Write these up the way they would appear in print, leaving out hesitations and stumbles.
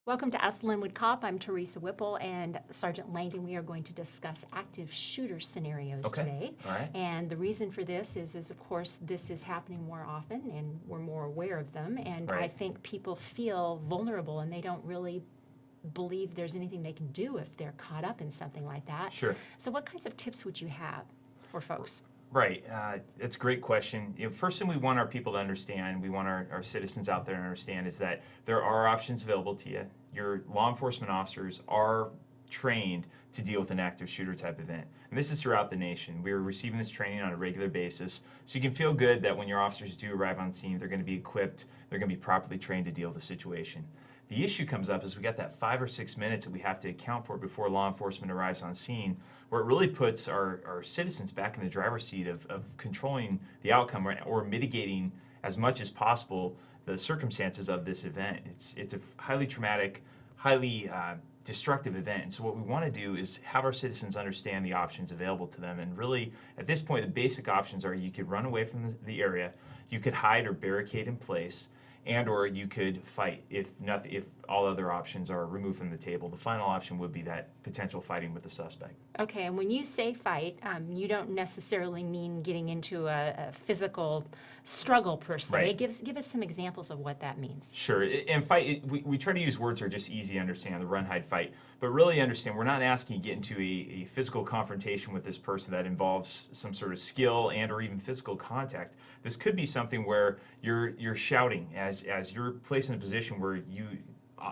Welcome to Ask the Lynnwood Cop. I'm Teresa Whipple and Sergeant Langdon. We are going to discuss active shooter scenarios today. All right. And the reason for this is of course, this is happening more often and we're more aware of them. And Right. I think people feel vulnerable and they don't really believe there's anything they can do if they're caught up in something like that. Sure. So what kinds of tips would you have for folks? Right. It's a great question. First thing we want our people to understand, we want our citizens out there to understand, is that there are options available to you. Your law enforcement officers are trained to deal with an active shooter type event. And this is throughout the nation. We're receiving this training on a regular basis. So you can feel good that when your officers do arrive on scene, they're going to be equipped, they're going to be properly trained to deal with the situation. The issue comes up is we got that 5 or 6 minutes that we have to account for before law enforcement arrives on scene, where it really puts our citizens back in the driver's seat of controlling the outcome or mitigating as much as possible the circumstances of this event. It's a highly traumatic, highly destructive event. And so what we want to do is have our citizens understand the options available to them. And really, at this point, the basic options are you could run away from the area, you could hide or barricade in place, and or you could fight if all other options are removed from the table. The final option would be that potential fighting with the suspect. Okay, and when you say fight, you don't necessarily mean getting into a physical struggle per se. Right. Give us some examples of what that means. Sure, and fight, we try to use words that are just easy to understand, the run, hide, fight. But really understand, we're not asking you to get into a physical confrontation with this person that involves some sort of skill and or even physical contact. This could be something where you're shouting as you're placed in a position where you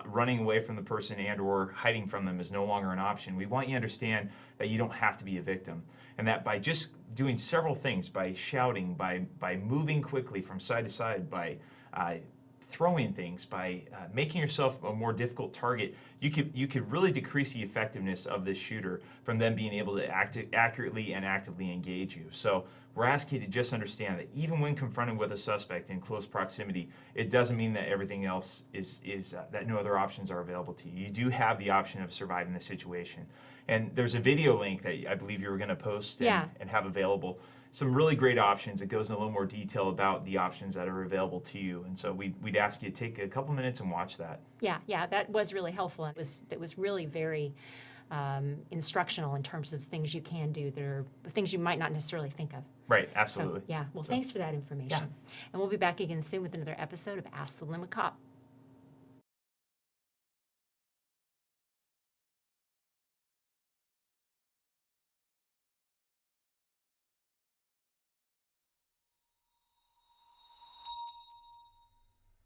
running away from the person and or hiding from them is no longer an option. We want you to understand that you don't have to be a victim, and that by just doing several things, by shouting, by moving quickly from side to side, by throwing things, by making yourself a more difficult target, you could really decrease the effectiveness of this shooter from them being able to accurately and actively engage you. So we're asking you to just understand that even when confronted with a suspect in close proximity, it doesn't mean that everything else is that no other options are available to you. You do have the option of surviving the situation. And there's a video link that I believe you were going to post and have available. Some really great options. It goes in a little more detail about the options that are available to you. And so we'd ask you to take a couple minutes and watch that. Yeah, that was really helpful. It was really very instructional in terms of things you can do that are things you might not necessarily think of. Right, absolutely. So, yeah, well, thanks for that information. Yeah. And we'll be back again soon with another episode of Ask the Lynnwood Cop.